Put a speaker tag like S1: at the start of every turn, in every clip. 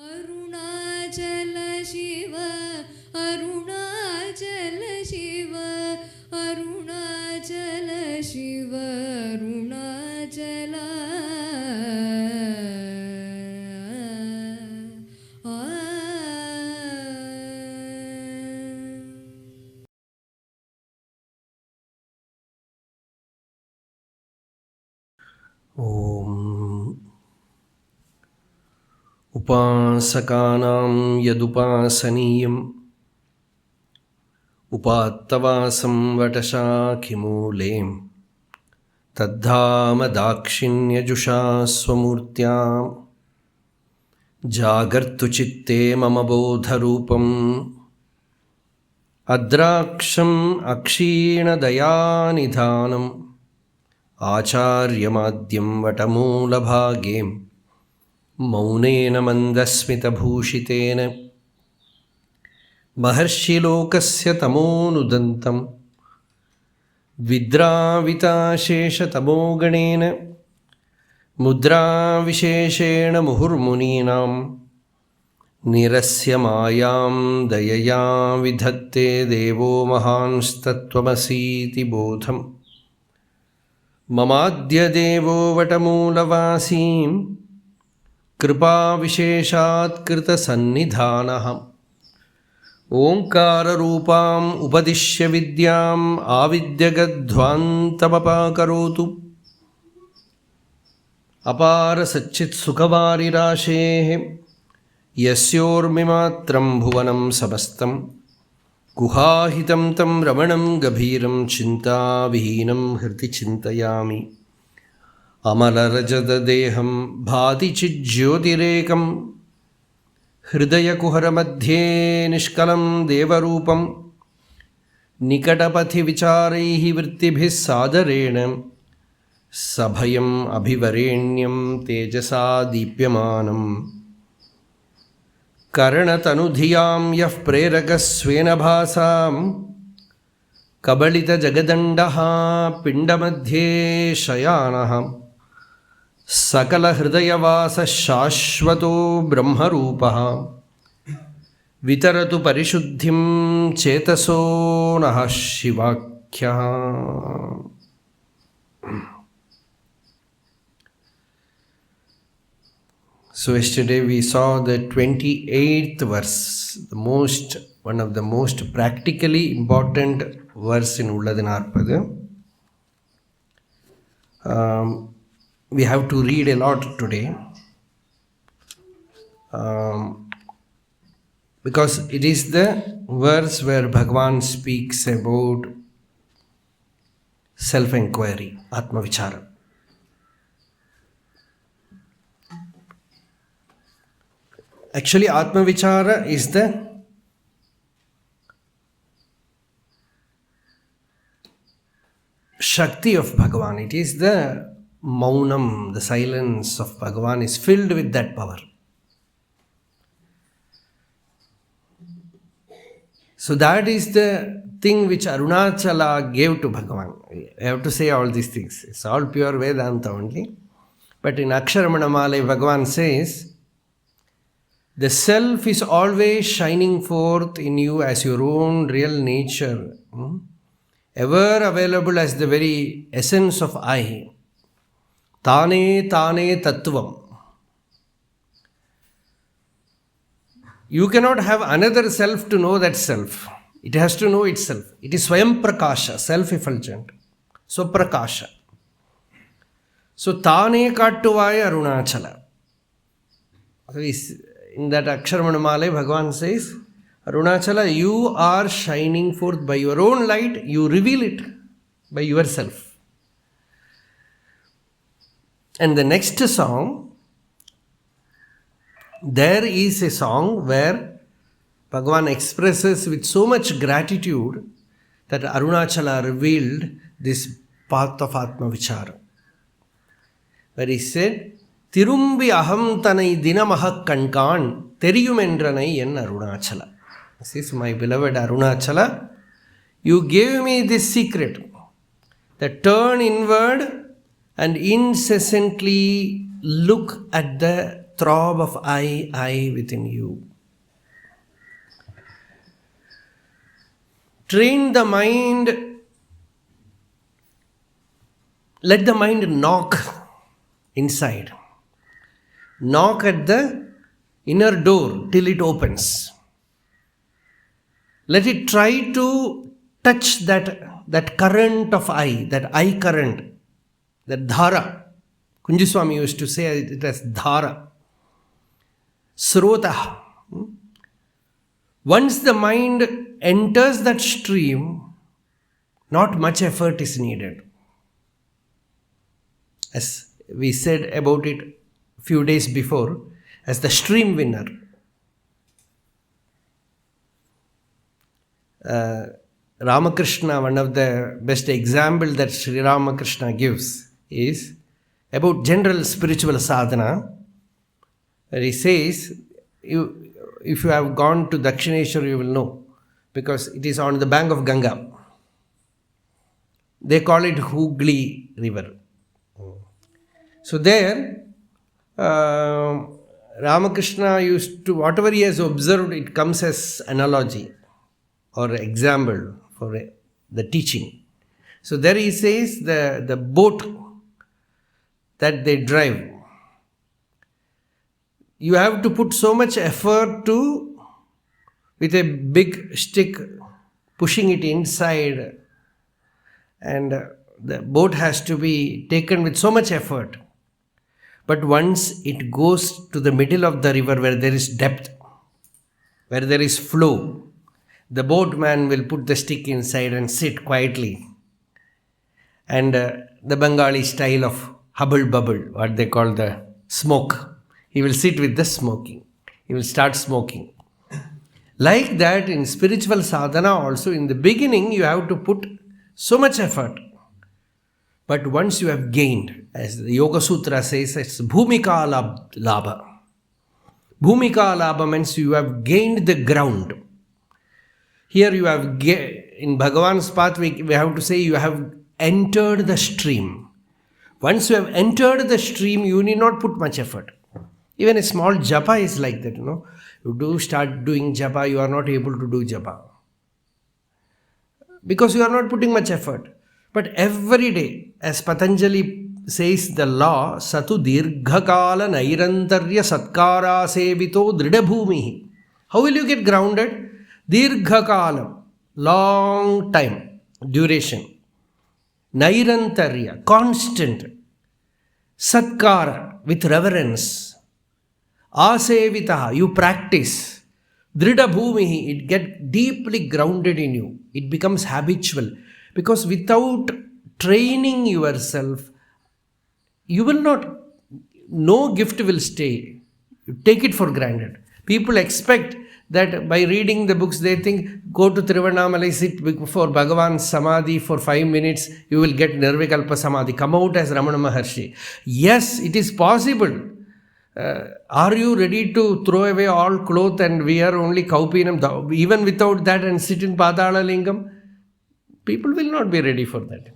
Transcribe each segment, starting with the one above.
S1: अरुणाचल शिव अरुणाचल शिव अरुणाचल शिव अरुणाचल
S2: उपासकानां यदुपासनीयम् उपात्तवासं वटशाखिमूले तद्धाम दाक्षिण्यजुषा स्वमूर्त्या जागर्तु चित्ते मम बोधरूपम् अद्राक्षम् अक्षीणदयानिधानम् आचार्यमाद्यं वटमूलभागे मौनेन मन्दस्मितभूषितेन महर्षिलोकस्य तमोनुदन्तं द्विद्राविताशेषतमोगणेन मुद्राविशेषेण मुहुर्मुनीनां निरस्य मायां दयया विधत्ते देवो महांस्तत्त्वमसीति बोधम् ममाद्यदेवो वटमूलवासीं कृपाविशेषात्कृतसन्निधानः ओङ्काररूपाम् उपदिश्य विद्याम् आविद्यगध्वान्तमपाकरोतु अपारसच्चित्सुखवारिराशेः यस्योर्मिमात्रं भुवनं समस्तं गुहाहितं तं रमणं गभीरं चिन्ताविहीनं हृदि चिन्तयामि अमलरजतदेहं भाति चिज्ज्योतिरेकं हृदयकुहरमध्ये निष्कलं देवरूपं निकटपथि विचारैः वृत्तिभिः सादरेण सभयम् अभिवरेण्यं तेजसा दीप्यमानं करणतनुधियां यः प्रेरकस्वेन भासां कबलितजगदण्डः पिण्डमध्ये शयानः सकलहृदयवासः शाश्वतो ब्रह्मरूपः वितरतु परिशुद्धिं चेतसो नः शिवाख्यः. So yesterday we saw the 28th verse, one of the most practically important verse in Ulladu Nārpadu. We have to read a lot today because it is the verse where Bhagavan speaks about self-inquiry, Atma-vichara. Actually, Atma-vichara is the Shakti of Bhagavan. It is the Maunam, the silence of Bhagavan is filled with that power. So that is the thing which Arunachala gave to Bhagavan. I have to say all these things. It's all pure Vedanta only. But in Ksharamana Bhagavan says, the self is always shining forth in you as your own real nature, ever available as the very essence of I. Tāne tāne tattvam. You cannot have another self to know that self. It has to know itself. It is Swayam Prakasha, self-effulgent. So Prakasha. So Tāne Kattuvaya Arunachala. In that Aksharamana Bhagavan says, Arunachala, you are shining forth by your own light, you reveal it by yourself. And the next song, there is a song where Bhagavan expresses with so much gratitude that Arunachala revealed this path of Atma-vichara. Where he said, Tirumbi aham tanai dinamahak kankan teriyumenranai en Arunachala. This is my beloved Arunachala. You gave me this secret, that turn inward and incessantly look at the throb of I within you. Train the mind, let the mind knock inside. Knock at the inner door till it opens. Let it try to touch that current of that I current, that dhara. Kunjuswami used to say it as dhara. Srota. Once the mind enters that stream, not much effort is needed. As we said about it a few days before, as the stream winner. Ramakrishna, one of the best examples that Sri Ramakrishna gives is about general spiritual sadhana. Where he says, if you have gone to Dakshineshwar, you will know, because it is on the bank of Ganga. They call it Hooghly River. So there, Ramakrishna used to, whatever he has observed, it comes as analogy or example for the teaching. So there he says the boat that they drive, you have to put so much effort to, with a big stick, pushing it inside, and the boat has to be taken with so much effort. But once it goes to the middle of the river where there is depth, where there is flow, the boatman will put the stick inside and sit quietly. And the Bengali style of hubble bubble, what they call the smoke, he will sit with the smoking. He will start smoking. Like that, in spiritual sadhana also, in the beginning, you have to put so much effort. But once you have gained, as the Yoga Sutra says, it's bhumika labha. Bhumika labha means you have gained the ground. Here you have, in Bhagavan's path, we have to say you have entered the stream. Once you have entered the stream, you need not put much effort. Even a small japa is like that, You do start doing japa, you are not able to do japa. Because you are not putting much effort. But every day, as Patanjali says the law, Satu dirghakala nairantarya satkara sevito dridabhumihi. How will you get grounded? Dirghakala, long time, duration. Nairantarya, constant. Satkara, with reverence. Asevitaha, you practice. Dridabhumihi, it gets deeply grounded in you. It becomes habitual. Because without training yourself, you will not, no gift will stay. You take it for granted. People expect that by reading the books, they think, go to Tiruvannamalai, sit before Bhagavan's Samadhi for 5 minutes, you will get Nirvikalpa Samadhi, come out as Ramana Maharshi. Yes, it is possible. Are you ready to throw away all cloth and wear only Kaupinam, even without that, and sit in Padala Lingam? People will not be ready for that.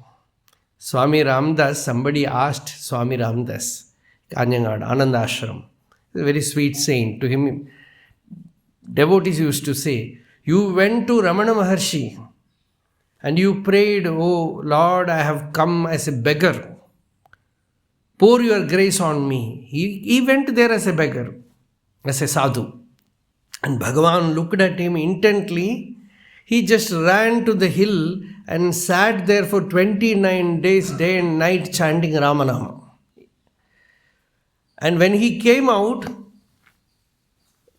S2: Swami Ramdas, somebody asked Swami Ramdas, Kanyangad, Ananda Ashram, a very sweet saint. To him, devotees used to say, you went to Ramana Maharshi and you prayed, oh Lord, I have come as a beggar. Pour your grace on me. He went there as a beggar, as a sadhu. And Bhagavan looked at him intently. He just ran to the hill and sat there for 29 days, day and night, chanting Ramanama. And when he came out,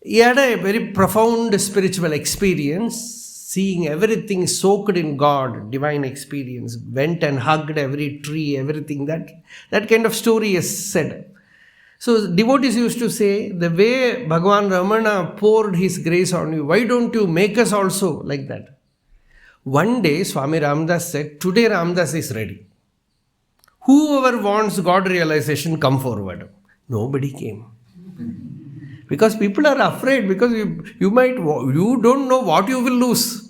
S2: he had a very profound spiritual experience, seeing everything soaked in God, divine experience, went and hugged every tree, everything. That kind of story is said. So devotees used to say, the way Bhagavan Ramana poured his grace on you, why don't you make us also like that? One day Swami Ramdas said, today Ramdas is ready. Whoever wants God realization, come forward. Nobody came. Because people are afraid, because you don't know what you will lose.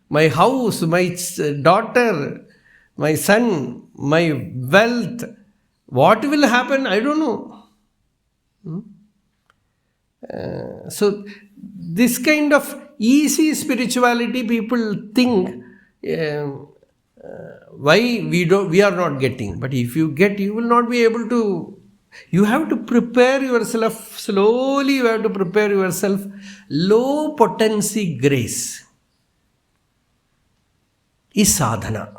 S2: My house, my daughter, my son, my wealth, what will happen, I don't know. So this kind of easy spirituality, people think why we are not getting. But if you get, you will not be able to. You have to prepare yourself slowly. You have to prepare yourself. Low potency grace is sadhana.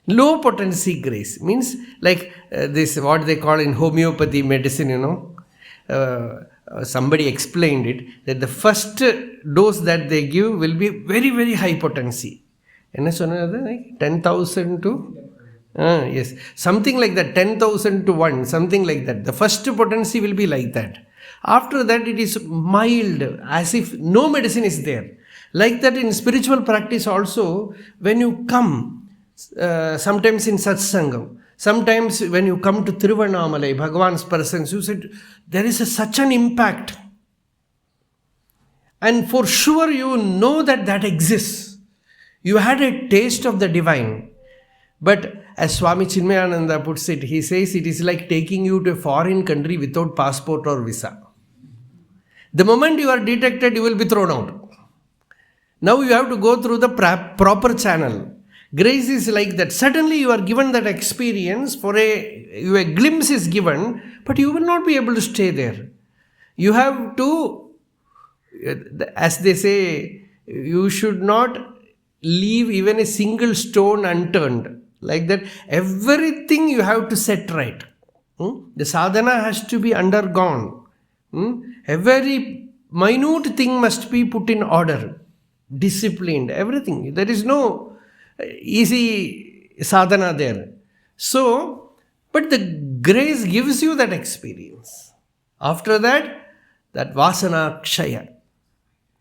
S2: Low potency grace means like this, what they call in homeopathy medicine, somebody explained it, that the first dose that they give will be very, very high potency. And 10,000 to? Yes, something like that, 10,000 to 1, something like that. The first potency will be like that. After that, it is mild, as if no medicine is there. Like that in spiritual practice also, when you come, sometimes in satsangam, sometimes when you come to Tiruvannāmalai, Bhagavan's presence, you said, there is such an impact. And for sure you know that exists. You had a taste of the divine. But as Swami Chinmayananda puts it, he says it is like taking you to a foreign country without passport or visa. The moment you are detected, you will be thrown out. Now you have to go through the proper channel. Grace is like that. Suddenly you are given that experience, a glimpse is given, but you will not be able to stay there. You have to, as they say, you should not leave even a single stone unturned. Like that, everything you have to set right. The sadhana has to be undergone. Every minute thing must be put in order, disciplined, everything. There is no easy sadhana there. So, but the grace gives you that experience. After that vasana kshaya,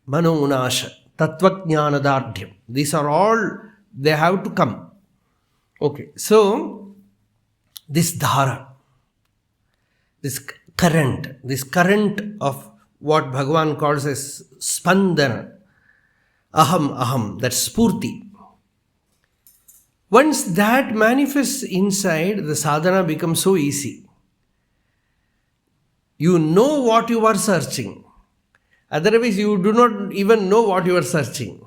S2: mano unasha, tattvajnāna-dārdhyam. These are all, they have to come. Okay, so this dhara, this current of what Bhagavan calls as spandana, aham, that spurti. Once that manifests inside, the sadhana becomes so easy. You know what you are searching. Otherwise, you do not even know what you are searching.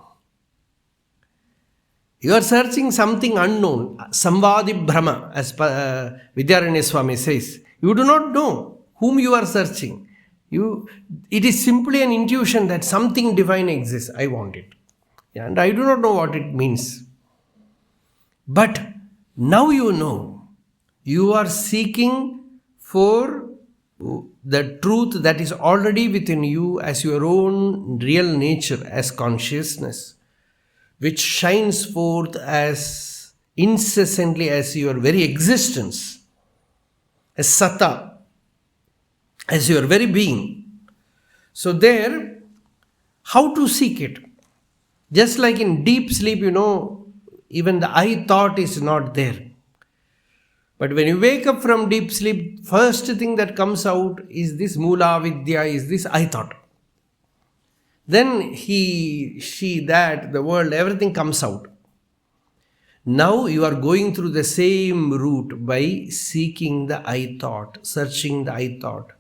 S2: You are searching something unknown, samvadi brahma, as Vidyaranya Swami says. You do not know whom you are searching. It is simply an intuition that something divine exists. I want it. And I do not know what it means. But now you know. You are seeking for the truth that is already within you as your own real nature, as consciousness, which shines forth as incessantly as your very existence, as satta, as your very being. So there, how to seek it? Just like in deep sleep, even the I thought is not there. But when you wake up from deep sleep, first thing that comes out is this mula vidya, is this I thought. Then he, she, that, the world, everything comes out. Now you are going through the same route by seeking the I thought, searching the I thought.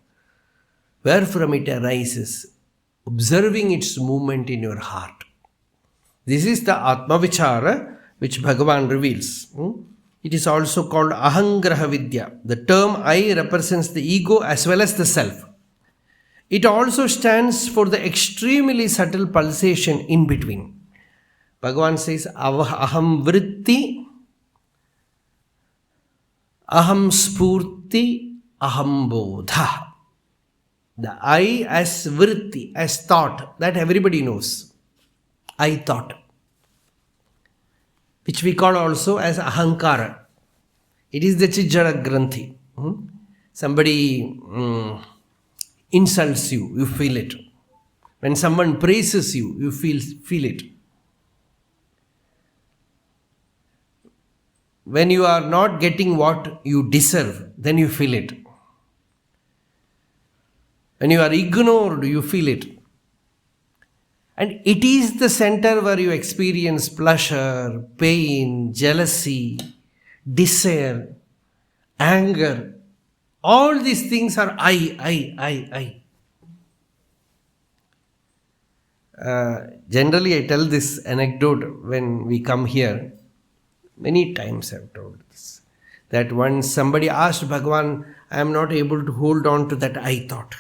S2: Where from it arises, observing its movement in your heart. This is the Atma Vichara which Bhagavan reveals. It is also called Ahangraha Vidya. The term I represents the ego as well as the self. It also stands for the extremely subtle pulsation in between. Bhagavan says, Aham vritti, Aham spurti, Aham bodha. The I as vritti, as thought, that everybody knows. I thought, which we call also as ahankara. It is the chijjara granthi. Somebody insults you, you feel it. When someone praises you, you feel it. When you are not getting what you deserve, then you feel it. When you are ignored, you feel it. And it is the center where you experience pleasure, pain, jealousy, desire, anger. All these things are I. Generally, I tell this anecdote when we come here. Many times I have told this. That once somebody asked Bhagavan, I am not able to hold on to that I thought.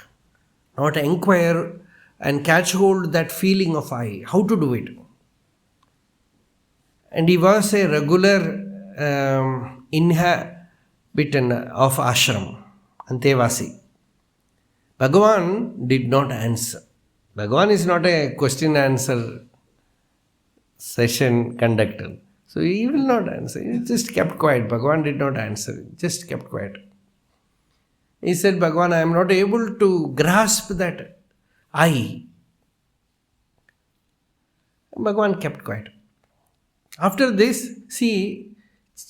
S2: Not inquire and catch hold that feeling of I. How to do it? And he was a regular inhabitant of ashram, Antevasi. Bhagavan did not answer. Bhagavan is not a question answer session conductor. So he will not answer. He just kept quiet. Bhagavan did not answer. He just kept quiet. He said, Bhagavan, I am not able to grasp that I. Bhagavan kept quiet. After this, see,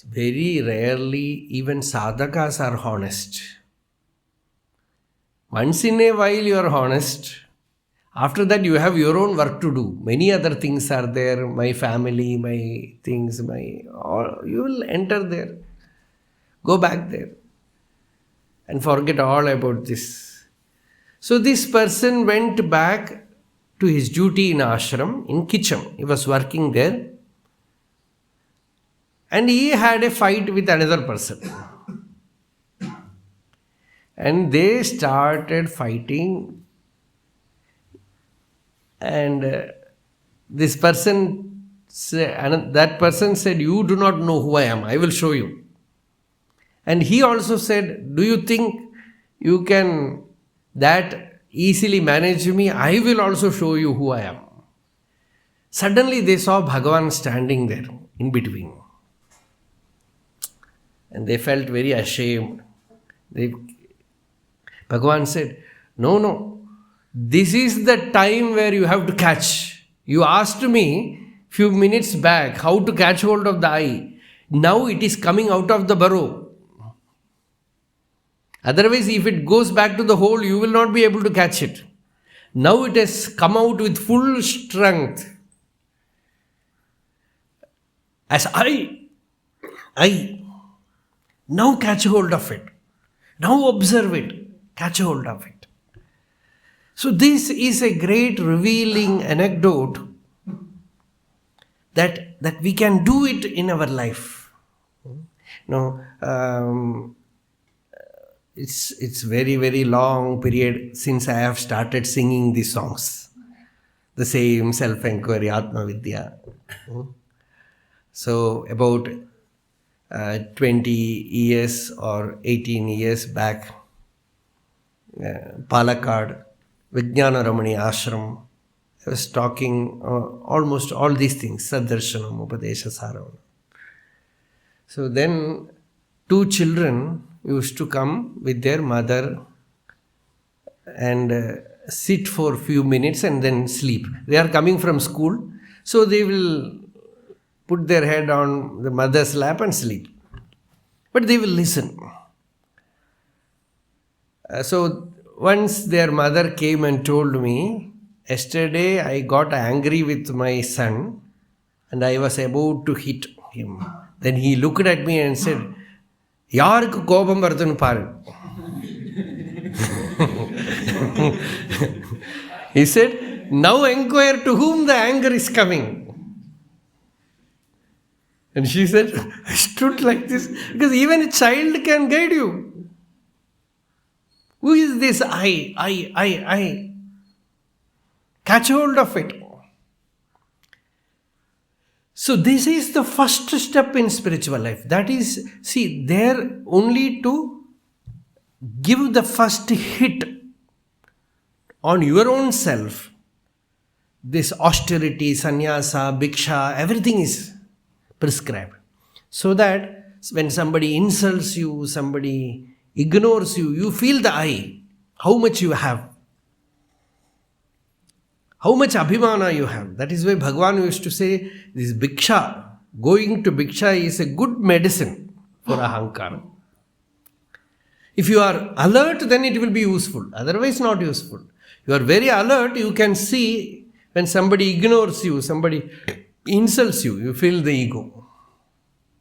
S2: very rarely even sadhakas are honest. Once in a while you are honest. After that, you have your own work to do. Many other things are there. My family, my things, you will enter there. Go back there. And forget all about this. So this person went back to his duty in ashram, in kitchen. He was working there. And he had a fight with another person. And they started fighting. And this person, that person said, you do not know who I am. I will show you. And he also said, do you think you can that easily manage me? I will also show you who I am. Suddenly they saw Bhagavan standing there in between. And they felt very ashamed. Bhagavan said, no. This is the time where you have to catch. You asked me few minutes back how to catch hold of the eye. Now it is coming out of the burrow. Otherwise, if it goes back to the hole, you will not be able to catch it. Now it has come out with full strength. As I. Now catch hold of it. Now observe it. Catch hold of it. So this is a great revealing anecdote that we can do it in our life. It's very, very long period since I have started singing these songs. The same self-inquiry, Atma Vidya. So about 20 years or 18 years back, Palakkad, Vijnana Ramani Ashram, I was talking almost all these things, Saddarshanam, Upadesha Saravana. So then 2 children used to come with their mother and sit for a few minutes and then sleep. They are coming from school, so they will put their head on the mother's lap and sleep. But they will listen. So once their mother came and told me, yesterday I got angry with my son and I was about to hit him. Then he looked at me and said, Yarku kobam varthunu paru. He said, now inquire to whom the anger is coming. And she said, I stood like this because even a child can guide you. Who is this I? Catch hold of it. So this is the first step in spiritual life. That is, see, there only to give the first hit on your own self. This austerity, sannyasa, bhiksha, everything is prescribed. So that when somebody insults you, somebody ignores you, you feel the I, how much you have. How much abhimana you have. That is why Bhagavan used to say, this bhiksha, going to bhiksha is a good medicine for ahankara. If you are alert, then it will be useful. Otherwise, not useful. You are very alert, you can see when somebody ignores you, somebody insults you, you feel the ego,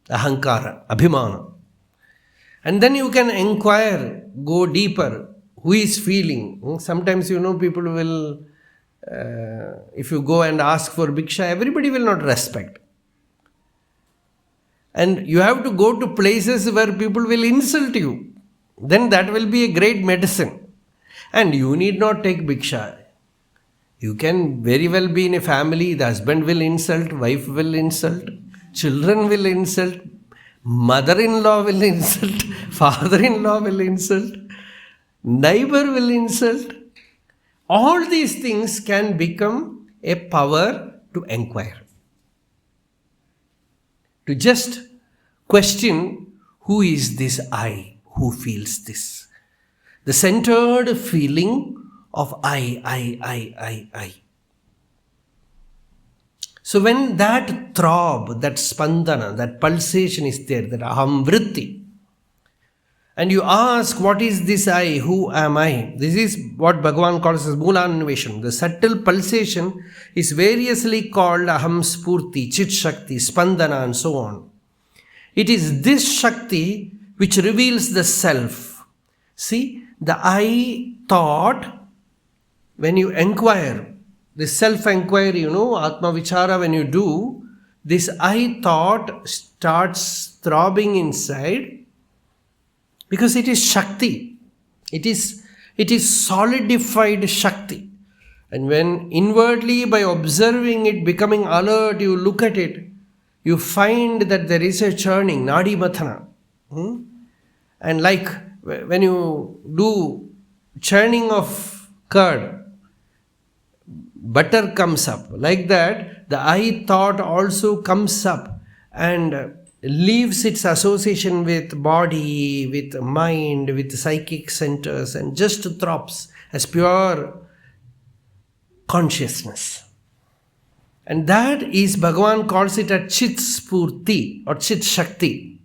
S2: ahankara, abhimana. And then you can inquire, go deeper, who is feeling. Sometimes, people will if you go and ask for bhiksha, everybody will not respect. And you have to go to places where people will insult you. Then that will be a great medicine. And you need not take bhiksha. You can very well be in a family, the husband will insult, wife will insult, children will insult, mother-in-law will insult, father-in-law will insult, neighbor will insult. All these things can become a power to inquire. To just question, who is this I who feels this? The centered feeling of I. So when that throb, that spandana, that pulsation is there, that aham vritti, and you ask, what is this I, who am I? This is what Bhagavan calls as mūlanvesham. The subtle pulsation is variously called aham spurti, chit shakti, spandana and so on. It is this shakti which reveals the self. See, the I thought, when you inquire, this self-inquiry, Atma Vichara, when you do, this I thought starts throbbing inside because it is Shakti. It is solidified Shakti. And when inwardly, by observing it, becoming alert, you look at it, you find that there is a churning, Nadi Mathana. And like when you do churning of curd, butter comes up. Like that, the I thought also comes up and leaves its association with body, with mind, with psychic centers, and just throbs as pure consciousness. And that is, Bhagavan calls it a Chit Spurti or Chit Shakti,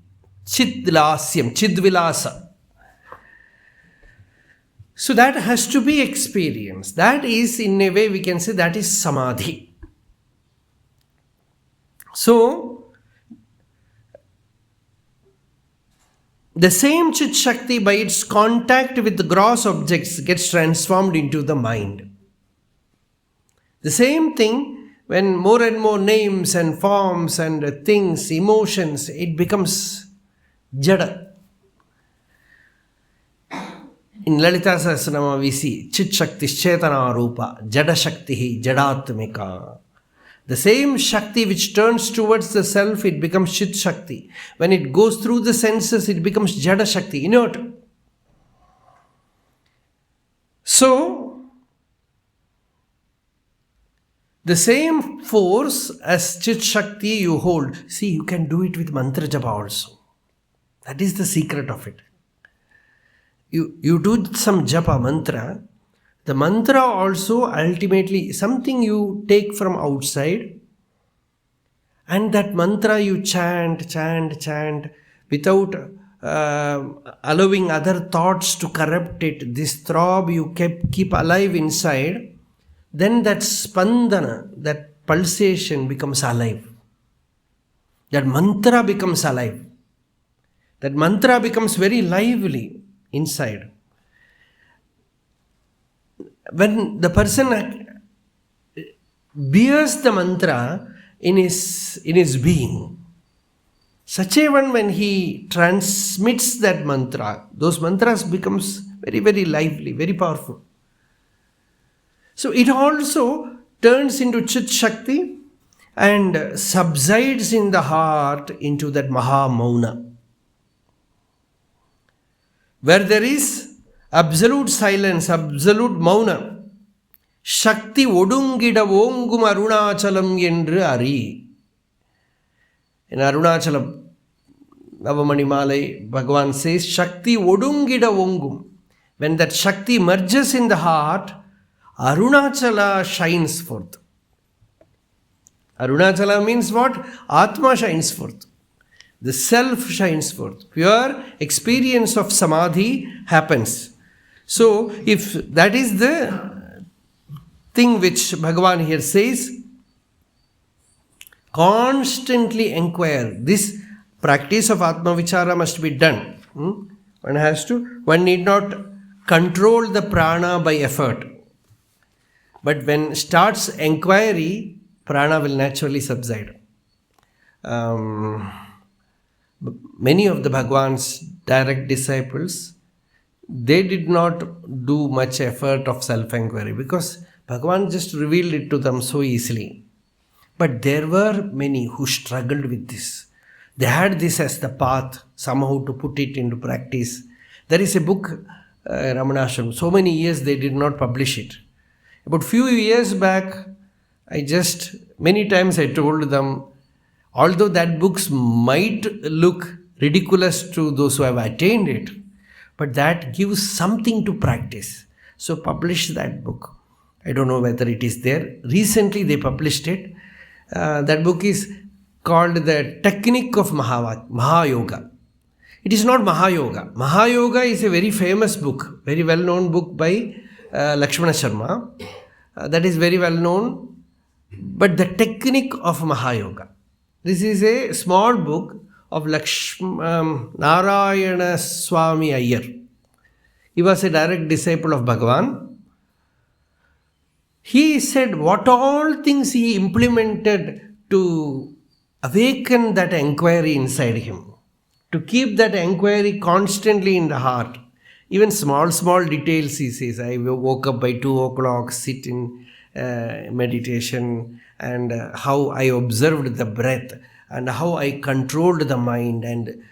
S2: Chit Vilasyam, Chit Vilasa. So that has to be experienced. That is, in a way, we can say that is Samadhi. So, the same Chit Shakti, by its contact with the gross objects, gets transformed into the mind. The same thing, when more and more names and forms and things, emotions, it becomes Jada. In Lalita Sahasranama we see Chit Shakti Chetana Rupa, Jada Shakti Jadatmika. The same Shakti which turns towards the self, it becomes Chit Shakti. When it goes through the senses, it becomes Jada Shakti, inert. So, the same force as Chit Shakti you hold. See, you can do it with mantra japa also. That is the secret of it. You do some japa mantra. The mantra also ultimately something you take from outside, and that mantra you chant without allowing other thoughts to corrupt it. This throb you keep alive inside. Then that spandana, that pulsation becomes alive. That mantra becomes alive. That mantra becomes very lively inside. When the person bears the mantra in his being, such a one, when he transmits that mantra, those mantras becomes very, very lively, very powerful. So it also turns into Chit Shakti and subsides in the heart into that Maha Mauna, where there is absolute silence, absolute Mauna. Shakti odungida ongum arunachalam yendru ari. In Arunachalam, Navamani Malai, Bhagavan says, Shakti odungida ongum. When that Shakti merges in the heart, Arunachala shines forth. Arunachala means what? Atma shines forth. The self shines forth. Pure experience of samadhi happens. So, if that is the thing which Bhagavan here says, constantly inquire. This practice of Atma Vichara must be done. One need not control the prana by effort. But when starts inquiry, prana will naturally subside. Many of the Bhagavan's direct disciples, they did not do much effort of self-inquiry because Bhagavan just revealed it to them so easily. But there were many who struggled with this. They had this as the path, somehow to put it into practice. There is a book, Ramanashram. So many years they did not publish it. About few years back, many times I told them, although that books might look ridiculous to those who have attained it, but that gives something to practice. So publish that book. I don't know whether it is there. Recently they published it. That book is called The Technique of Mahayoga. It is not Mahayoga. Mahayoga is a very famous book, very well-known book by Lakshmana Sharma. That is very well-known. But The Technique of Mahayoga. This is a small book of Narayana Swami Iyer. He was a direct disciple of Bhagavan. He said what all things he implemented to awaken that inquiry inside him, to keep that inquiry constantly in the heart. Even small details, he says, I woke up by 2 o'clock, sit in meditation, and how I observed the breath, and how I controlled the mind. And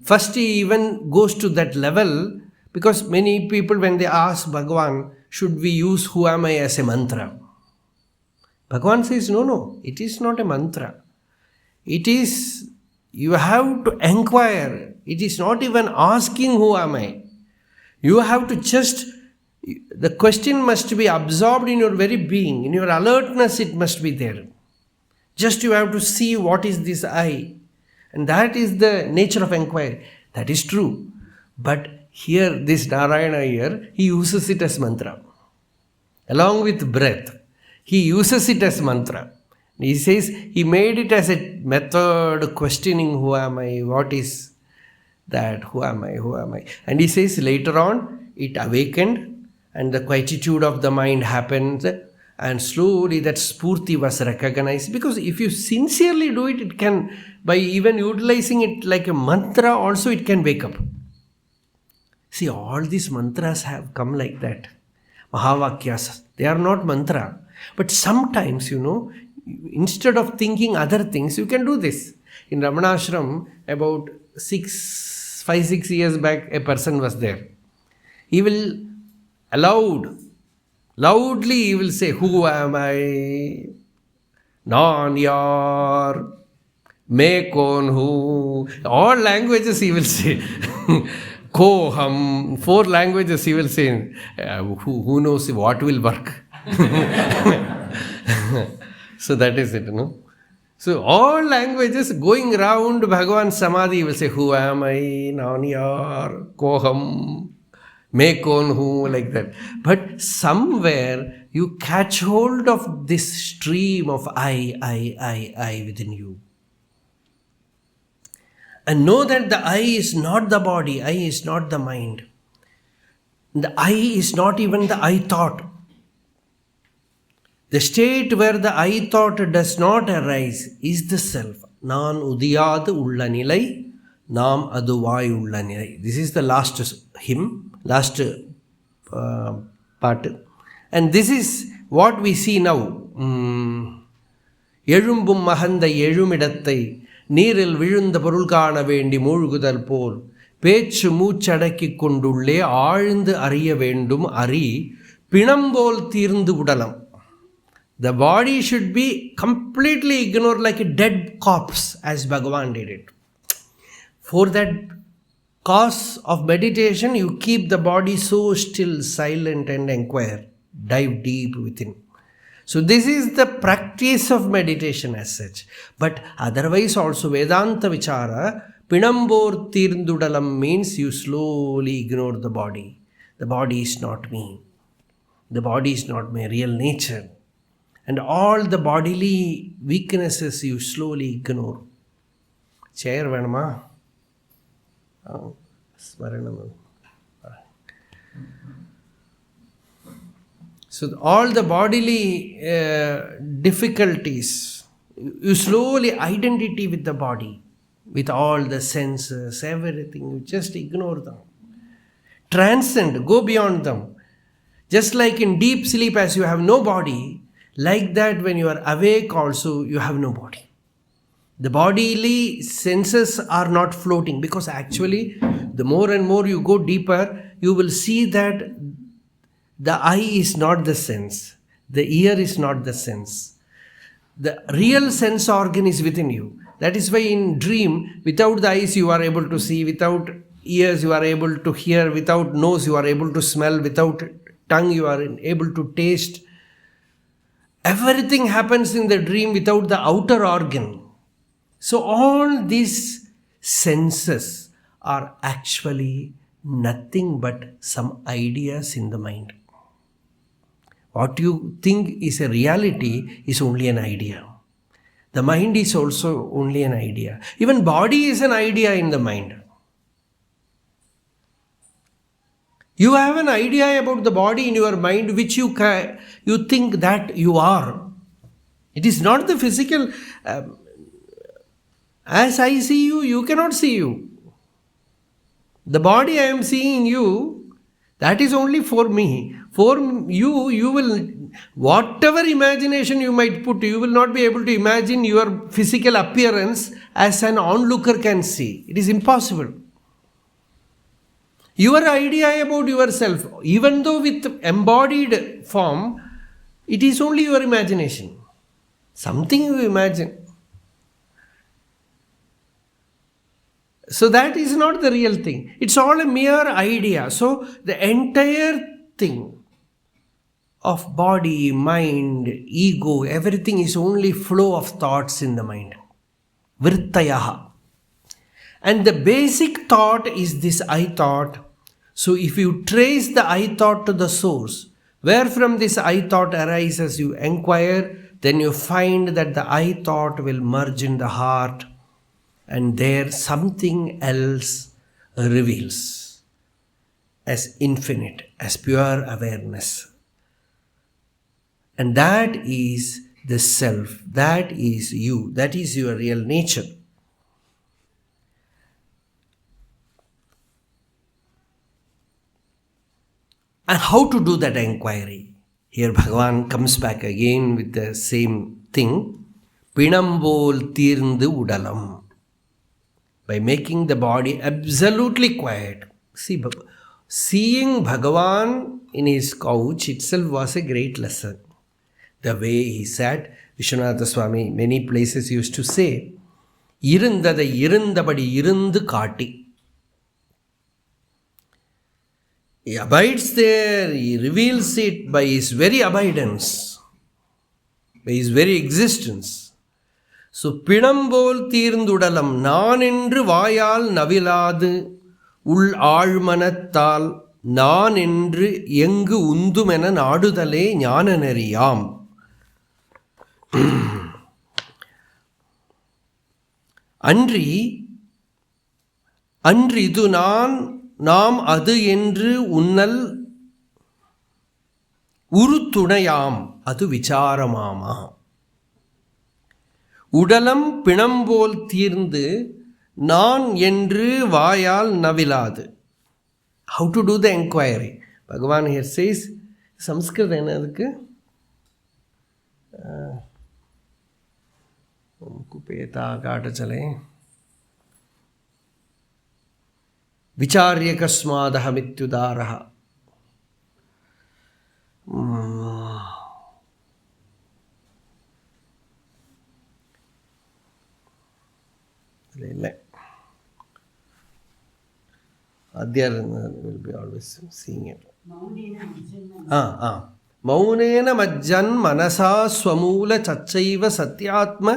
S2: first he even goes to that level, because many people, when they ask Bhagavan, should we use who am I as a mantra? Bhagavan says, no, it is not a mantra. It is, you have to inquire. It is not even asking who am I. You have to the question must be absorbed in your very being, in your alertness it must be there. Just you have to see what is this I. And that is the nature of inquiry. That is true. But here, this Narayana here, he uses it as mantra. Along with breath, he uses it as mantra. He says, he made it as a method, questioning who am I, what is that, who am I. And he says later on, it awakened and the quietude of the mind happened, and slowly that spurti was recognized. Because if you sincerely do it, it can, by even utilizing it like a mantra also, it can wake up. See, all these mantras have come like that. Mahavakyas, they are not mantra. But sometimes, instead of thinking other things, you can do this. In Ramanashram, about 5-6 years back, a person was there. He will loudly he will say, who am I? Non yar, me kon hu. All languages he will say. Koham, 4 languages he will say. Who knows what will work? So that is it, So all languages going around Bhagavan Samadhi, he will say, who am I? Non yar, koham, me kon hu, like that. But somewhere you catch hold of this stream of I within you. And know that the I is not the body, I is not the mind. The I is not even the I thought. The state where the I thought does not arise is the self. nāḍudalē, nāmaduveṉ. This is the last hymn, last part. And this is what we see now. எழும்பும் மகந்த எழுமிடத்தை நீரில் விழுந்த பொருள் காண வேண்டி மூழ்குதல் போல் பேச்சு மூச்சடக்கிக் கொண்டுள்ளே ஆழ்ந்து அறிய வேண்டும் அறி பிணம்போல் தீர்ந்து உடலம். The body should be completely ignored like a dead corpse, as Bhagavan did it. For that cause of meditation, you keep the body so still, silent, and inquire. Dive deep within. So this is the practice of meditation as such. But otherwise also Vedanta Vichara, Pinambor Tirndudalam means you slowly ignore the body. The body is not me. The body is not my real nature. And all the bodily weaknesses you slowly ignore. Chair Venama. So all the bodily difficulties, you slowly identity with the body, with all the senses, everything, you just ignore them. Transcend, go beyond them. Just like in deep sleep as you have no body, like that when you are awake also you have no body. The bodily senses are not floating, because actually the more and more you go deeper, you will see that the eye is not the sense, the ear is not the sense. The real sense organ is within you. That is why in dream, without the eyes you are able to see, without ears you are able to hear, without nose you are able to smell, without tongue you are able to taste. Everything happens in the dream without the outer organ. So all these senses are actually nothing but some ideas in the mind. What you think is a reality is only an idea. The mind is also only an idea. Even body is an idea in the mind. You have an idea about the body in your mind which you think that you are. It is not the physical. As I see you, you cannot see you. The body I am seeing you, that is only for me. For you, you will, whatever imagination you might put, you will not be able to imagine your physical appearance as an onlooker can see. It is impossible. Your idea about yourself, even though with embodied form, it is only your imagination. Something you imagine. So that is not the real thing. It's all a mere idea. So the entire thing of body, mind, ego, everything is only flow of thoughts in the mind. Vrittayaha. And the basic thought is this I thought. So if you trace the I thought to the source, where from this I thought arises, you inquire, then you find that the I thought will merge in the heart, and there something else reveals as infinite, as pure awareness. And that is the self, that is you, that is your real nature. And how to do that inquiry? Here Bhagavan comes back again with the same thing. Pinambol tīrndu udalam. By making the body absolutely quiet. See, seeing Bhagavan in his couch itself was a great lesson. The way he sat, Vishwanatha Swami many places used to say, irundada irundabadi irundu kaati. He abides there, he reveals it by his very abidance, by his very existence. So, pinambol tīrndudalam ṇāṉeṇḍṛu vāyāl navilādu ڵāṛmaṉattā ணாணெண்டு eṅgu undum nāḍudalē ñāணaneṛi yāம். aṉṭṛidunā நாம் அது என்று உணல் உறுத்துணையாம் அது விசாரமாமா. உடலம் பிணம்போல் தீர்ந்து நான் என்று வாயால் நவிலாது. How to do the inquiry? Bhagavan here says, Sanskrit என்னதுக்கு? குபேதா காட்டச்சலே விசாரிய கஸ்மாதஹமித்யுதாரஹ. இல்லை Adhyar will be always seeing it. Maunena majjan manasa swamula chachaiva satyatma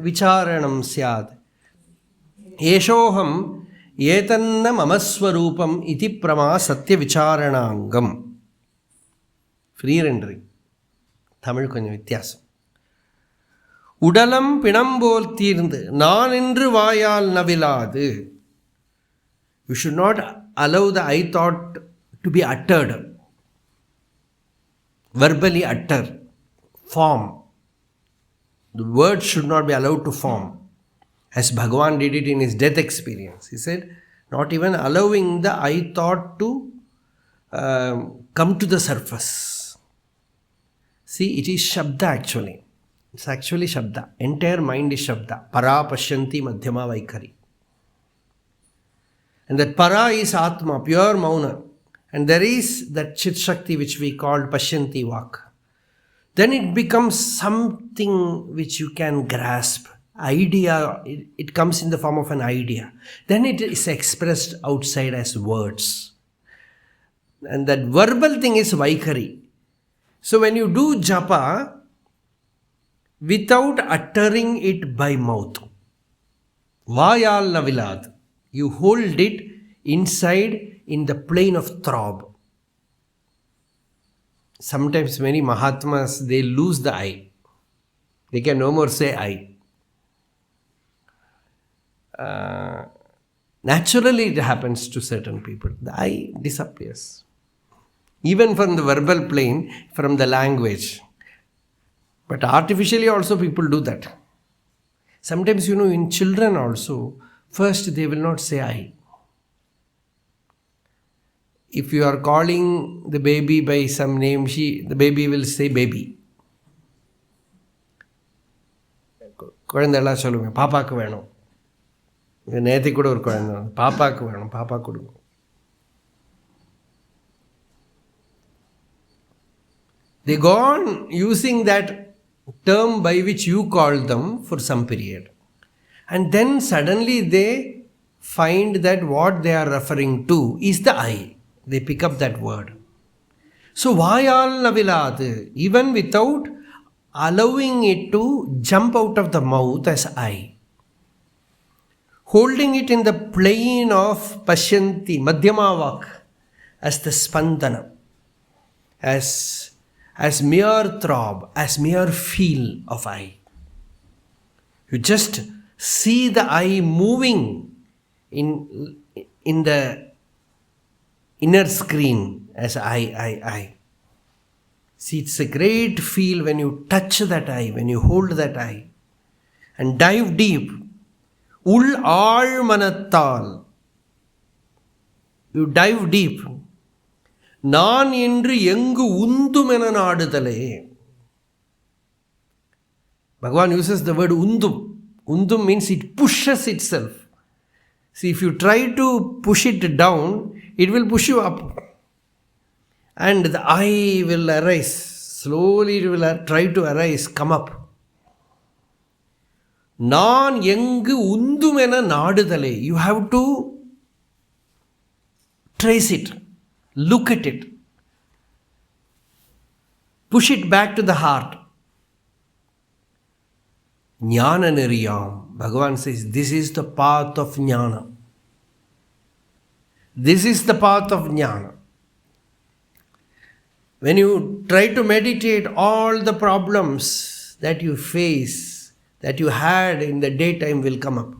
S2: vicharanam syad. Yeshoham yetanna mamaswarupam iti prama satya vicharanangam. Free rendering. Tamil konjam vityasam. உடலம் பிணம்போல் தீர்ந்து நான் என்று வாயால் நவிலாது. You should not allow the I thought to be uttered. verbally utter, form. The words should not be allowed to form. As Bhagavan did it in his death experience. He said, not even allowing the I thought to come to the surface. See, it is Shabda actually. It's actually Shabda. Entire mind is Shabda. Para Pashyanti Madhyama Vaikari. And that Para is Atma, pure Mauna. And there is that Chit Shakti which we called Pashyanti Vak. Then it becomes something which you can grasp. Idea, it comes in the form of an idea. Then it is expressed outside as words. And that verbal thing is Vaikari. So when you do japa, without uttering it by mouth, vāyāl navilādu, you hold it inside in the plane of throb. Sometimes many Mahatmas, they lose the I. They can no more say I. Naturally it happens to certain people. The I disappears. Even from the verbal plane, from the language. But artificially also people do that. Sometimes, in children also, first they will not say I. If you are calling the baby by some name, the baby will say baby. குழந்தைலாம் சொல்லுங்க பாப்பாக்கு வேணும். நேத்தி கூட ஒரு குழந்தை பாப்பாக்கு வேணும், பாப்பா கொடுங்க. They go on using that term by which you call them for some period. And then suddenly they find that what they are referring to is the I. They pick up that word. So vāyāl navilādu, even without allowing it to jump out of the mouth as I, holding it in the plane of pashyanti, madhyama vak, as the spandana, as mere throb, as mere feel of I. You just see the I moving in the inner screen as I. See, it's a great feel when you touch that I, when you hold that I, and dive deep. ḻāṛmaṇattā. You dive deep. nāṉeṉṛu eṅgu undum nāḍudalē. Bhagavan uses the word undum. Undum means it pushes itself. See, if you try to push it down, it will push you up. And the I will arise. Slowly it will try to arise, come up. nāṉeṇģu undum nāḍudalē. You have to trace it. Look at it. Push it back to the heart. ñāṉa-neṛi. Bhagavan says, this is the path of jnana. This is the path of jnana. When you try to meditate, all the problems that you face, that you had in the daytime will come up.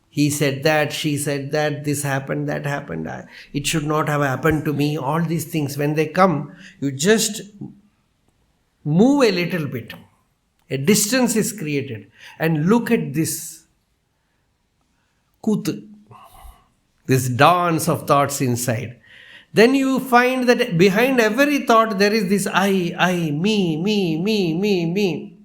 S2: He said that, she said that, this happened, that happened, it should not have happened to me. All these things, when they come, you just move a little bit. A distance is created. And look at this kutu, this dance of thoughts inside. Then you find that behind every thought there is this I, me.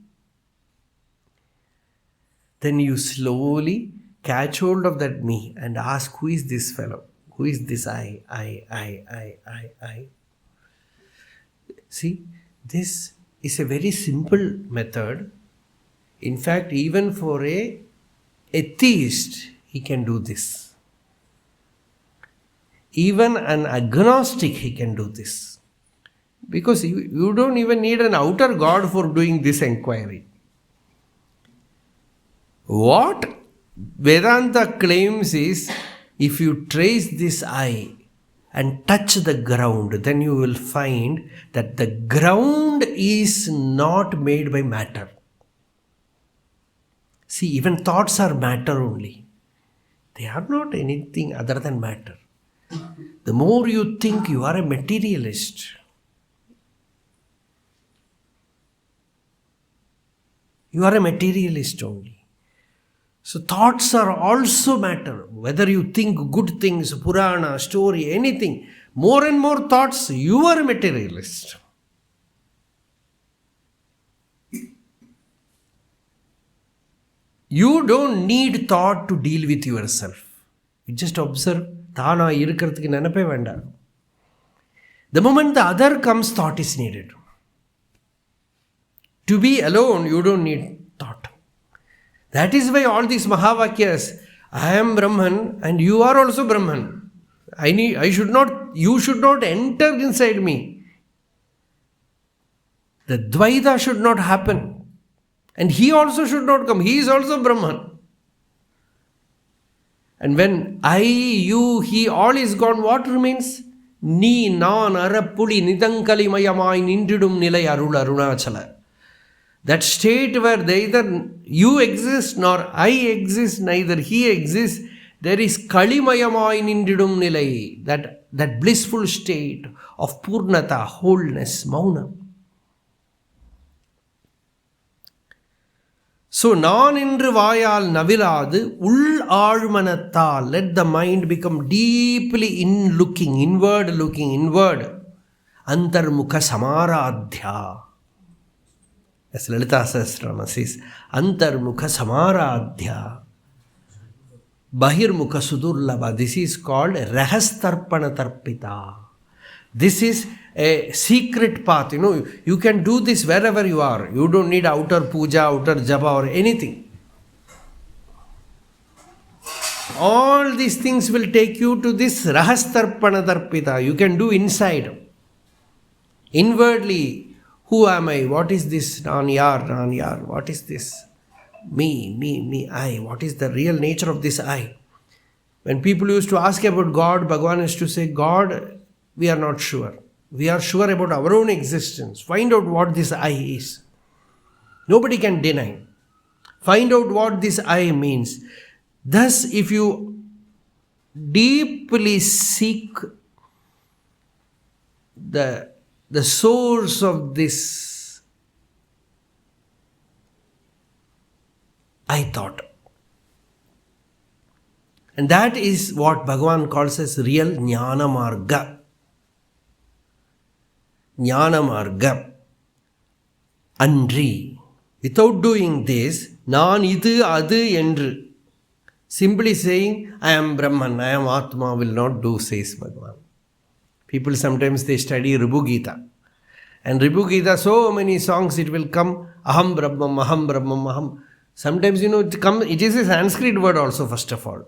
S2: Then you slowly catch hold of that me and ask, who is this fellow? Who is this I? See, this is a very simple method. In fact, even for a atheist, he can do this. Even an agnostic, he can do this. Because you don't even need an outer God for doing this inquiry. What Vedanta claims is, if you trace this I and touch the ground, then you will find that the ground is not made by matter. See, even thoughts are matter only. They are not anything other than matter. The more you think, you are a materialist. You are a materialist only. So thoughts are also matter. Whether you think good things, Purana, story, anything, more and more thoughts, you are a materialist. You don't need thought to deal with yourself. You just observe. தானா இருக்கிறதுக்கு நினைப்பே வேண்டாம். The moment the other comes, thought is needed. To be alone, you don't need thought. That is why all these Mahavakyas, I am Brahman and you are also Brahman. You should not enter inside me. The Dvaita should not happen. And he also should not come. He is also Brahman. And when I, you, he, all is gone, what remains? Ni, nān, arappuli, nithankalimayamai, nindidum nilai arul arunachala. That state where neither you exist nor I exist, neither he exists, there is kalimayamai nindidum nilai. That blissful state of purnata, wholeness, mauna. So, ணாணெண்டு vāyāl navilādu ļāṛmaṉattā. Let the mind become deeply inward looking, inward. Antarmukha samārādhya. As Lalita Sahasranama says, Antarmukha samārādhya. Bahirmukha sudurlabha. This is called rahastarpana tarpita. This is a secret path. You can do this wherever you are. You don't need outer puja, outer japa or anything. All these things will take you to this rahastarpana tarpita. You can do inside. Inwardly, who am I? What is this? Nāṇyar. What is this? Me, I. What is the real nature of this I? When people used to ask about God, Bhagavan used to say, God, we are not sure. We are sure about our own existence. Find out what this I is. Nobody can deny. Find out what this I means. Thus, if you deeply seek the source of this I thought, and that is what Bhagavan calls as real ñāna marga. ñāna marga. aṉḍṛi. Without doing this, nān idu adu eṇḍṛu. Simply saying, I am Brahman, I am Atma will not do, says Bhagavan. People sometimes they study Ribhu Gita. And Ribhu Gita, so many songs it will come, Aham Brahmam, Aham Brahmam, Aham. Sometimes, it is a Sanskrit word also, first of all.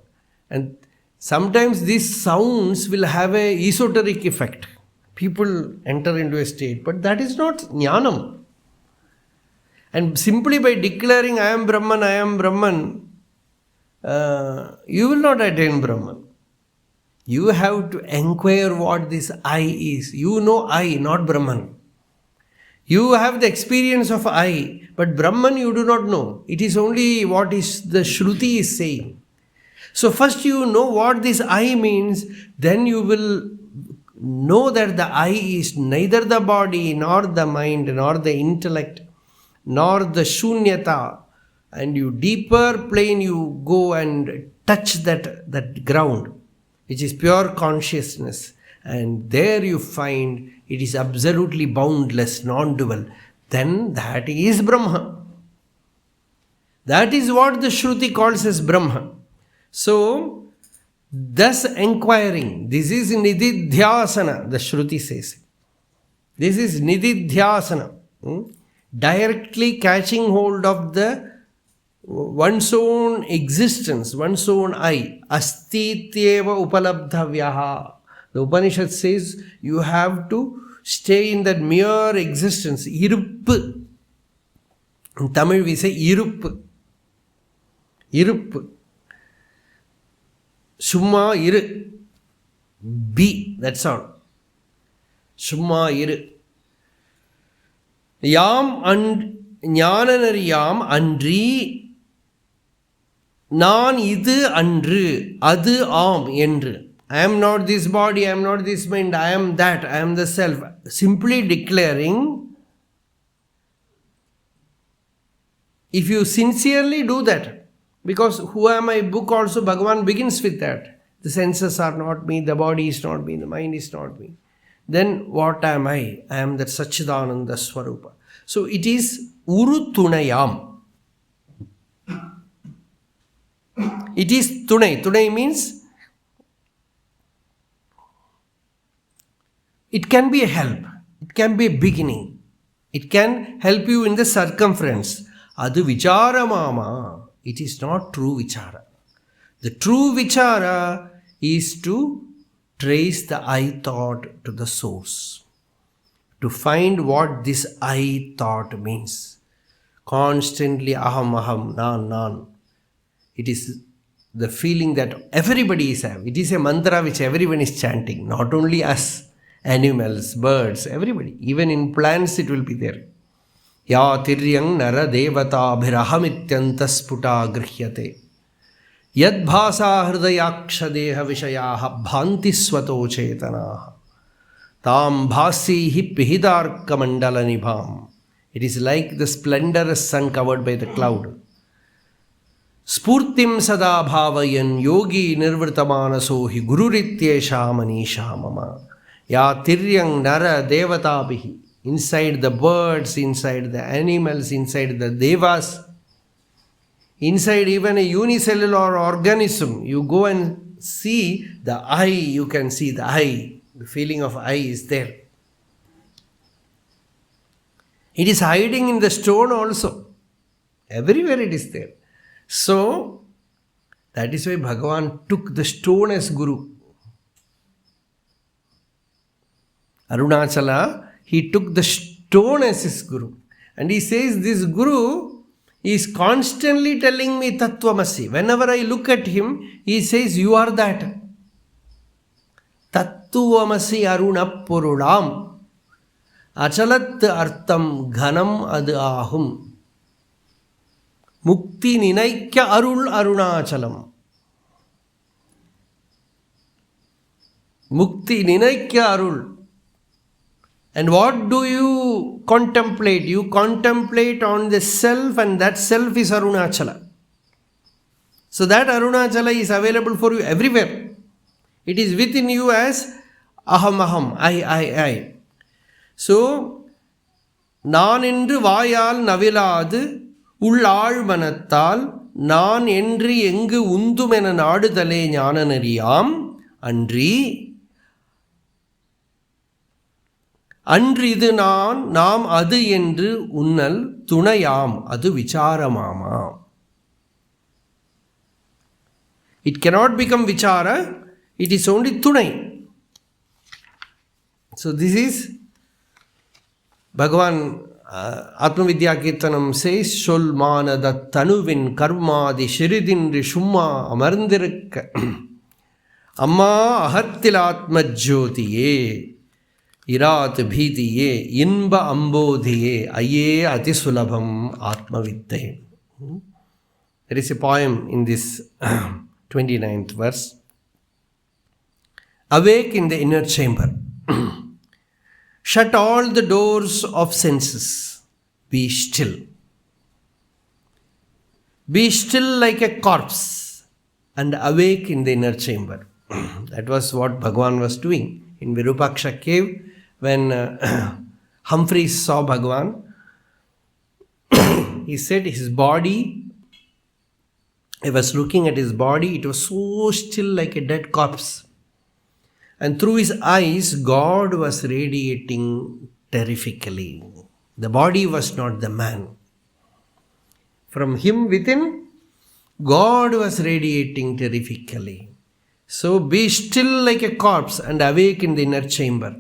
S2: And sometimes these sounds will have a esoteric effect. People enter into a state, but that is not jnanam. And simply by declaring, I am Brahman, you will not attain Brahman. You have to inquire what this I is. You know I, not Brahman. You have the experience of I, but Brahman you do not know. It is only what is the Shruti is saying. So first you know what this I means, then you will know that the I is neither the body, nor the mind, nor the intellect, nor the shunyata. And you deeper plane you go and touch that ground, which is pure consciousness. And there you find it is absolutely boundless, non-dual. Then that is Brahma. That is what the Shruti calls as Brahma. So, thus inquiring, this is nididhyasana, the Shruti says. This is nididhyasana. Directly catching hold of one's own existence, one's own I. Astityeva upalabdhavyaha. The Upanishad says you have to stay in that mere existence. Iruppu. In Tamil we say iruppu. Iruppu. Summa iru. Be. That's all. Summa iru. Yam and ñāṉaneṛi yam aṉḍṛi. Nān idu aṇḍṛu. Adu am eṇḍṛu. I am not this body, I am not this mind, I am that, I am the self. Simply declaring, If you sincerely do that, because Who Am I book also Bhagavan begins with that. The senses are not me, the body is not me, the mind is not me. Then what am I? I am that Satchidananda Swarupa. So it is Uru Tunayam. It is Tunai. Tunai means it can be a help. It can be a beginning. It can help you in the circumference. Adu vichara mama. It is not true vichara. The true vichara is to trace the I thought to the source. To find what this I thought means. Constantly aham aham, nan nan. It is the feeling that everybody is having. It is a mantra which everyone is chanting. Not only us, animals, birds, everybody. Even in plants it will be there. Ya tiryang nara devata bhirahamityanta sputa grihyate. Yad bhasa hridayaksha deha vishayaha bhanti swato chetanaha. Tam bhasihi pihidarka mandala nibham. It is like the splendorous sun covered by the cloud. Spurtim sada bhavayan yogi nirvritamanaso hi gururityesha manisha mama. Ya tiryang nara devatabihi. Inside the birds, inside the animals, inside the devas, inside even a unicellular organism, you go and see the I, you can see the I. The feeling of I is there. It is hiding in the stone also. Everywhere it is there. So, that is why Bhagavan took the stone as Guru. Arunachala, he took the stone as his Guru. And he says, this Guru is constantly telling me Tattvamasi. Whenever I look at him, he says, you are that. Tattvamasi arunapurulam. Achalat artam ghanam adu ahum. Mukti ninaikya arul arunachalam. Mukti ninaikya arul. And what do you contemplate? You contemplate on the self, and that self is Arunachala. So that Arunachala is available for you everywhere. It is within you as aham aham, I. So, nāṉeṉɖṛu vāyāl navilādu ḻāṛmaṉattā nāṉeṉ்ரி eṅgu undum nāḍudalē ñāணaneṛiyam aṉṛi aṉฎ்ฤிதுனான் நாம் அது என்று உண்ணல் துணையாம் அது விசாரமாமா. It cannot become vichara, it is only tunai. So this is Bhagavan Atmavidya Kirtanam says, Sol manada tanuvin karmadi shiridinri shumma amarndirukka amma ahattilatma jyotiye Irat bhitiye, inba ambodhiye, aye atisulabham atmavitte. There is a poem in this 29th verse. Awake in the inner chamber. Shut all the doors of senses. Be still. Be still like a corpse and awake in the inner chamber. That was what Bhagavan was doing in Virupaksha cave. When Humphrey saw Bhagavan, he said his body, he was looking at his body, it was so still like a dead corpse. And through his eyes, God was radiating terrifically. The body was not the man. From him within, God was radiating terrifically. So be still like a corpse and awake in the inner chamber.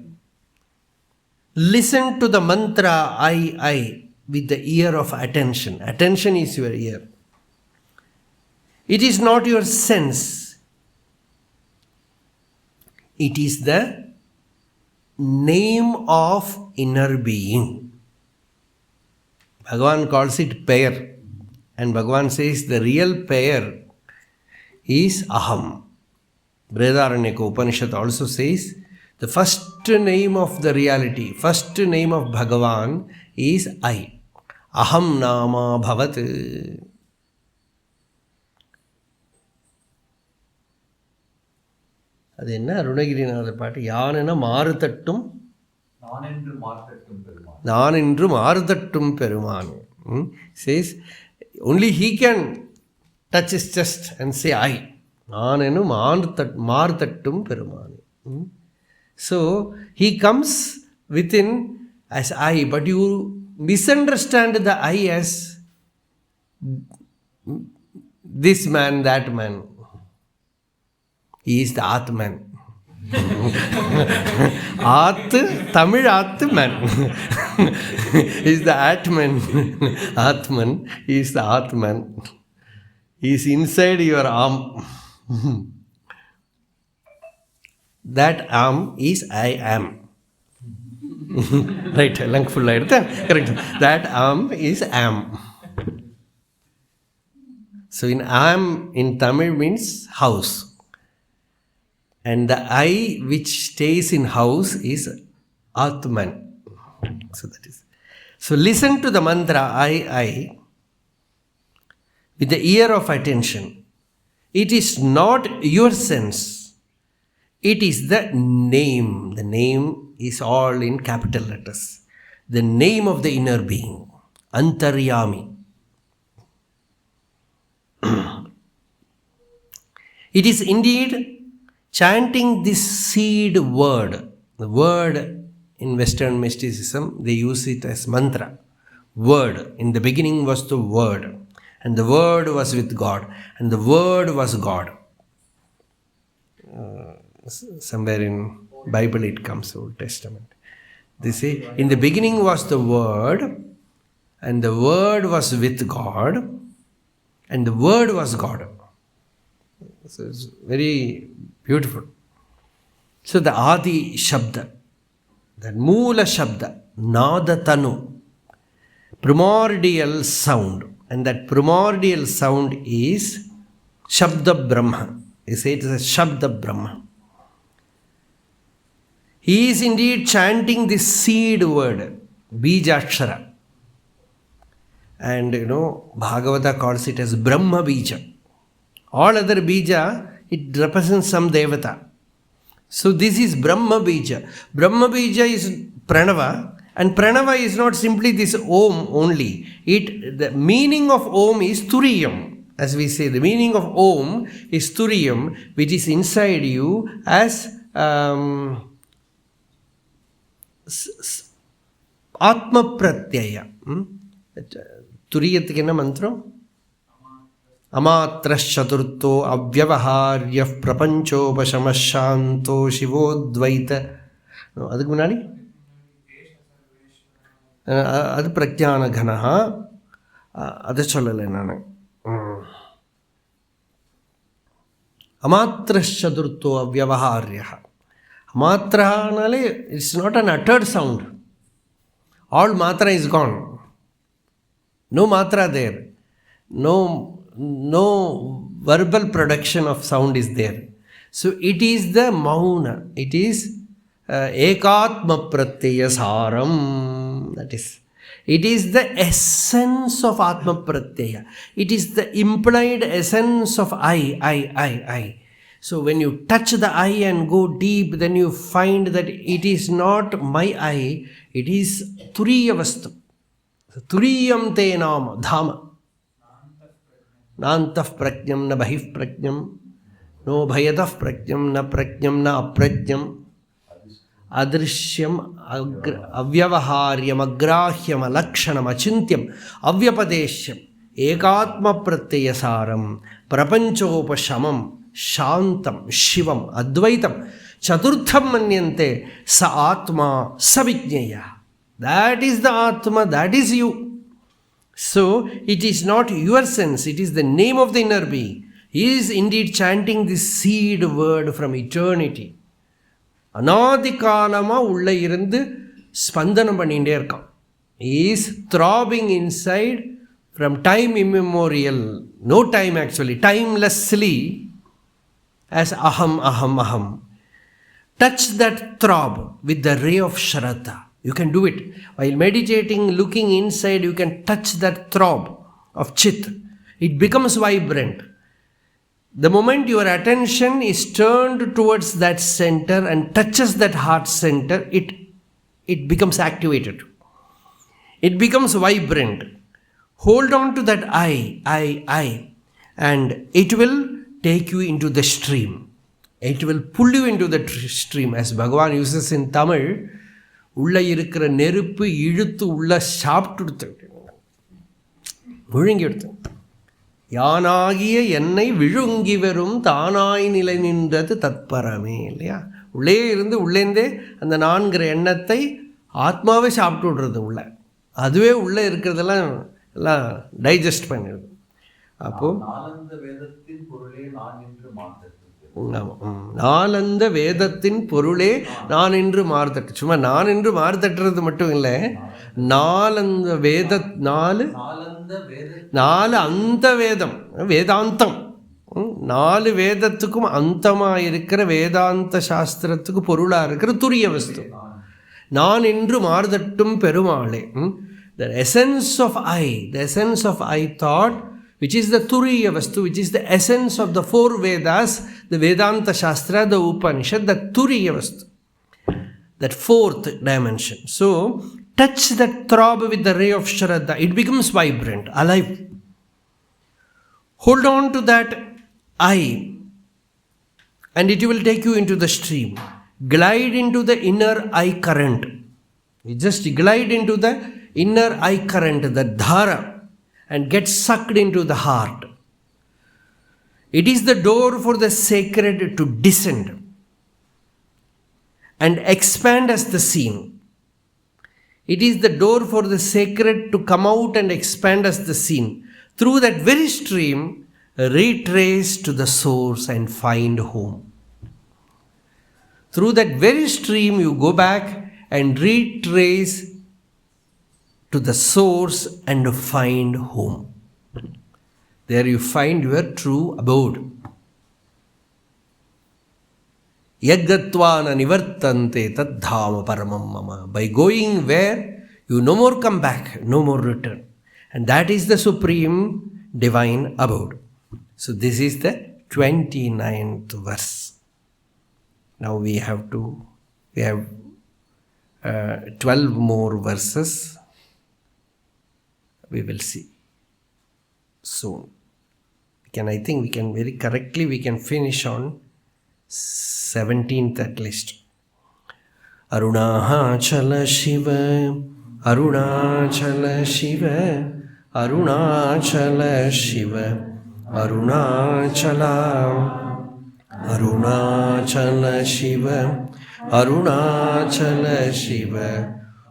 S2: Listen to the mantra I with the ear of attention. Attention is your ear. It is not your sense. It is the name of inner being. Bhagavan calls it pair. And Bhagavan says the real pair is aham. Brihadaranyaka Upanishad also says the first name of the reality, first name of Bhagavan is I. aham nama bhavat. அது என்ன அருணகிரிநாதர் பாட்டு? யானென மாறுதட்டும் நானென்று மாறுதட்டும் பெருமான். Says only he can touch his chest and say I. நானெனு மாறுதட்டும் பெருமான். So he comes within as I, but you misunderstand the I as this man, that man. He is the Atman. Tamil Atman. He is the Atman. Atman. He is the Atman. He is inside your arm. That arm is I am. Right, lung full correct. That arm is am. So in am in Tamil means house. And the I which stays in house is Atman. So that is. So listen to the mantra I with the ear of attention. It is not your sense. It is the name. The name is all in capital letters. The name of the inner being. Antaryami. It is indeed chanting this seed word. The word in Western mysticism, they use it as mantra. Word. In the beginning was the word. And the word was with God. And the word was God. Somewhere in Bible it comes, Old Testament. They say, in the beginning was the word. And the word was with God. And the word was God. So it's very beautiful. So the Adi Shabda, that Moola Shabda, Nadatanu, primordial sound. And that primordial sound is Shabda Brahma. They say it is a Shabda Brahma. He is indeed chanting this seed word, Bijashara. And Bhagavata calls it as Brahma Bija. All other Bija, it represents some Devata. So this is Brahma Bija. Brahma Bija is Pranava. And Pranava is not simply this Om only. The meaning of Om is Turiyam. As we say, the meaning of Om is Turiyam, which is inside you as Atma Pratyaya. Turiyathukku enna mantram? Amatraschaturto avyavaharyah prapanchopashamashanto shivodvaita. Adukku munadi adu pratyana ghanaha. Adu sollala nanu. Amatraschaturto avyavaharyah. Amatra nale, it's not an uttered sound. All matra is gone. No matra there. No verbal production of sound is there. So it is the mauna. It is ekatma pratyaya saram. That is. It is the essence of atma pratyaya. It is the implied essence of I. So when you touch the I and go deep, then you find that it is not my I. It is turiya vastu. Turiyam te nama dhama. Nantaf prajnam na bahif prajnam. No bhayataf prajnam na aprajnam. Adrishyam avyavaharyam agrahyam alakshanam achintyam avyapadeshyam ekatma pratyasaram prapanchopashamam shantam shivam advaitam chaturtham manyante sa atma savijñaya. That is the Atma, that is you. So it is not your sense, it is the name of the inner being. He is indeed chanting this seed word from eternity. Anadikalama ulla irundu spandanam panninde irukam. He is throbbing inside from time immemorial, no time actually, timelessly, as aham. Touch that throb with the ray of Shraddha. You can do it. While meditating, looking inside, you can touch that throb of chit. It becomes vibrant. The moment your attention is turned towards that center and touches that heart center, it becomes activated. It becomes vibrant. Hold on to that I, and it will take you into the stream. It will pull you into the stream. As Bhagavan uses in Tamil, உள்ள இருக்கிற நெருப்பு இழுத்து உள்ள சாப்பிட்டு முழுங்கி எடுத்து யானாகிய என்னை விழுங்கி வரும் தானாய் நிலை நின்றது தத்பரமே. இல்லையா? உள்ளே இருந்து உள்ளேந்தே அந்த நான்கிற எண்ணத்தை ஆத்மாவே சாப்பிட்டு விடுறது உள்ள. அதுவே உள்ளே இருக்கிறதெல்லாம் எல்லாம் டைஜஸ்ட் பண்ணிடுது. அப்போ நாலந்த வேதத்தின் பொருளே நான் என்று மாறுதட்டு. சும்மா நான் என்று மாறுதட்டுறது மட்டும் இல்லை, நாலந்த வேத நாலு அந்த வேதம் வேதாந்தம், 4 வேதத்துக்கும் அந்தமாக இருக்கிற வேதாந்த சாஸ்திரத்துக்கு பொருளாக இருக்கிற துரிய வஸ்து நான் என்று மாறுதட்டும் பெருமாளே. The essence of I thought, which is the Turiya Vastu, which is the essence of the 4 Vedas, the Vedanta Shastra, the Upanishad, the Turiya Vastu, that 4th dimension. So, touch that throb with the ray of Shraddha, it becomes vibrant, alive. Hold on to that I, and it will take you into the stream. Glide into the inner I current. You just glide into the inner I current, the dhara, and get sucked into the heart. It is the door for the sacred to descend and expand as the scene. It is the door for the sacred to come out and expand as the scene. Through that very stream, retrace to the source and find home. Through that very stream, you go back and retrace to the source and find home. There you find your true abode. Yaggatvana nivartante taddhama paramam mama. By going where, you no more come back, no more return. And that is the supreme divine abode. So this is the 29th verse. Now we have 12 more verses. We will see soon. I think we can very correctly, we can finish on 17th at least. Arunachala Shiva, Arunachala Shiva, Arunachala Shiva, Arunachala, Arunachala Shiva, Arunachala Shiva,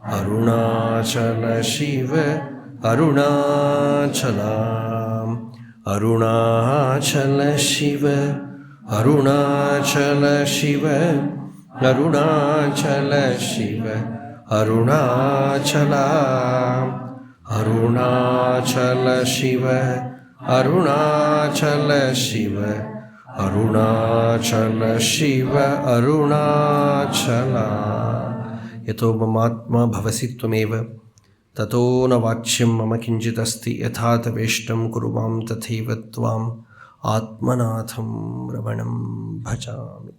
S2: Arunachala Shiva, Arunachalam, Arunachala Shiva, Arunachala Shiva, Arunachala Shiva, Arunachalam, Arunachala Shiva, Arunachala Shiva, Arunachala Shiva, Arunachalam. Yato mamatma bhavasi tvameva ततो न वाच्यं मम किञ्चिदस्ति यथा तवेष्टं कुरु मां तथैव त्वाम् आत्मनाथं रमणं भजामि.